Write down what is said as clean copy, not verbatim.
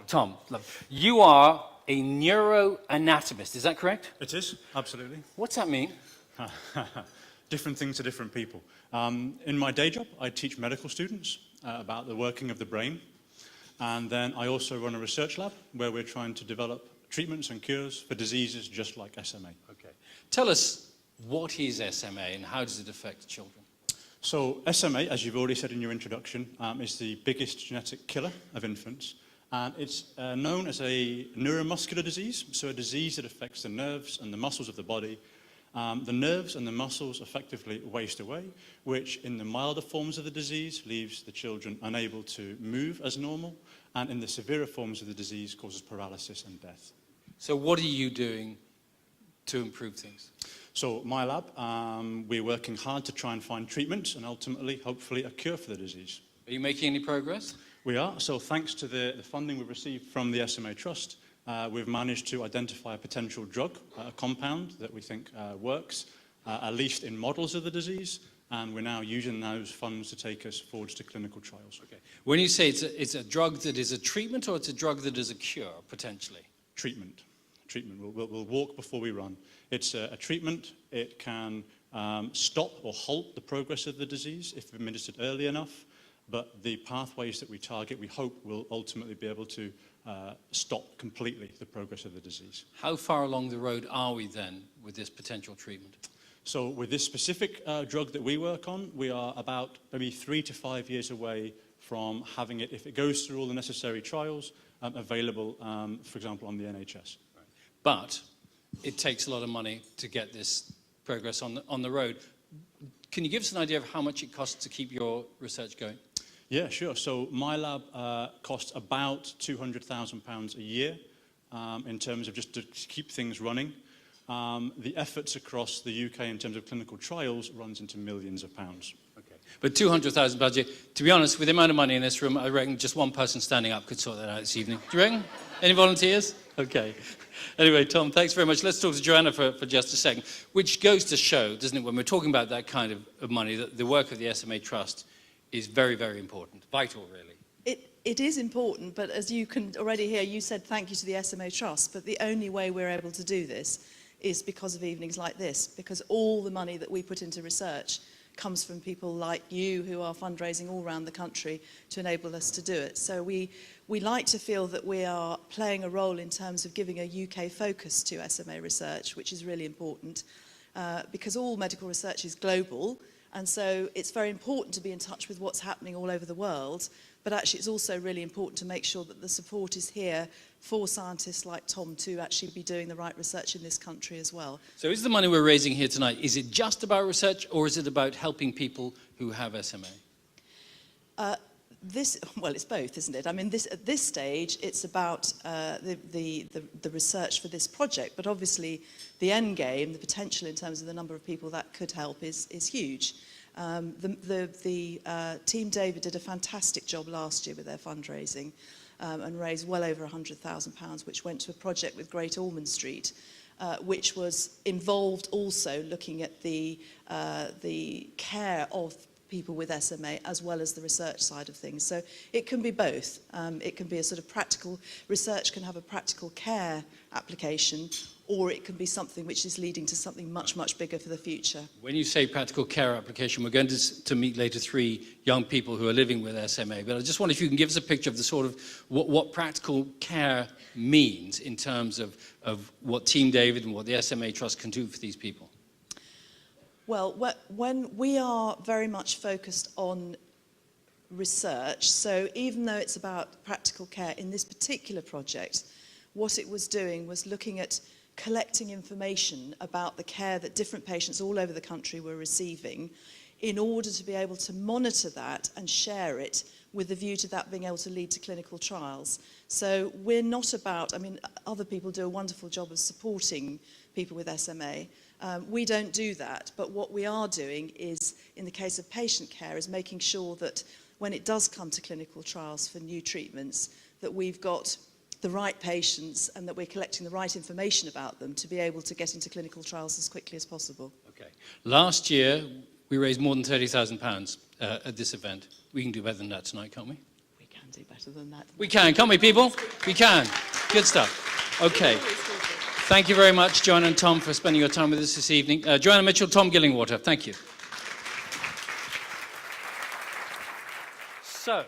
Tom, you are a neuroanatomist, is that correct? It is, absolutely. What's that mean? Different things to different people. In my day job, I teach medical students about the working of the brain. And then I also run a research lab where we're trying to develop treatments and cures for diseases just like SMA. Okay. Tell us, what is SMA and how does it affect children? So SMA, as you've already said in your introduction, is the biggest genetic killer of infants. And it's known as a neuromuscular disease, so a disease that affects the nerves and the muscles of the body. The nerves and the muscles effectively waste away, which in the milder forms of the disease leaves the children unable to move as normal, and in the severer forms of the disease causes paralysis and death. So what are you doing to improve things? So my lab, we're working hard to try and find treatments and ultimately, hopefully, a cure for the disease. Are you making any progress? We are. So thanks to the funding we've received from the SMA Trust, we've managed to identify a potential drug, a compound that we think works, at least in models of the disease, and we're now using those funds to take us forwards to clinical trials. Okay. When you say it's a drug that is a treatment, or it's a drug that is a cure, potentially? Treatment. We'll walk before we run. It's a treatment. It can stop or halt the progress of the disease if administered early enough, but the pathways that we target, we hope, will ultimately be able to stop completely the progress of the disease. How far along the road are we then with this potential treatment? So with this specific drug that we work on, we are about maybe 3 to 5 years away from having it, if it goes through all the necessary trials, available, for example, on the NHS. Right. But it takes a lot of money to get this progress on the road. Can you give us an idea of how much it costs to keep your research going? Yeah, sure. So my lab costs about £200,000 a year in terms of just to keep things running. The efforts across the UK in terms of clinical trials runs into millions of pounds. Okay. But 200,000 budget, to be honest, with the amount of money in this room, I reckon just one person standing up could sort that out this evening. Do you reckon? Any volunteers? Okay. Anyway, Tom, thanks very much. Let's talk to Joanna for just a second, which goes to show, doesn't it, when we're talking about that kind of money, that the work of the SMA Trust is very, very important, vital, really. It is important, but as you can already hear, you said thank you to the SMA Trust, but the only way we're able to do this is because of evenings like this, because all the money that we put into research comes from people like you who are fundraising all around the country to enable us to do it. So we like to feel that we are playing a role in terms of giving a UK focus to SMA research, which is really important, because all medical research is global, and so it's very important to be in touch with what's happening all over the world, but actually it's also really important to make sure that the support is here for scientists like Tom to actually be doing the right research in this country as well. So is the money we're raising here tonight, is it just about research, or is it about helping people who have SMA? Well, it's both, isn't it? I mean, at this stage, it's about the research for this project, but obviously the end game, the potential in terms of the number of people that could help is huge. Team David did a fantastic job last year with their fundraising and raised well over £100,000, which went to a project with Great Ormond Street, which was involved also looking at the care of people with SMA as well as the research side of things. So it can be both. It can be a sort of practical, research can have a practical care application, or it can be something which is leading to something much, much bigger for the future. When you say practical care application, we're going to meet later 3 young people who are living with SMA, but I just wonder if you can give us a picture of the sort of what practical care means in terms of what Team David and what the SMA Trust can do for these people. Well, when we are very much focused on research, so even though it's about practical care, in this particular project, what it was doing was looking at collecting information about the care that different patients all over the country were receiving in order to be able to monitor that and share it with the view to that being able to lead to clinical trials. So we're not about, I mean, other people do a wonderful job of supporting people with SMA. We don't do that, but what we are doing is, in the case of patient care, is making sure that when it does come to clinical trials for new treatments, that we've got the right patients and that we're collecting the right information about them to be able to get into clinical trials as quickly as possible. Okay. Last year, we raised more than £30,000 at this event. We can do better than that tonight, can't we? We can. can do better than that. We can, can't we, people? We can. Good stuff. Okay. Thank you very much, Joanna and Tom, for spending your time with us this evening. Joanna Mitchell, Tom Gillingwater, thank you. So,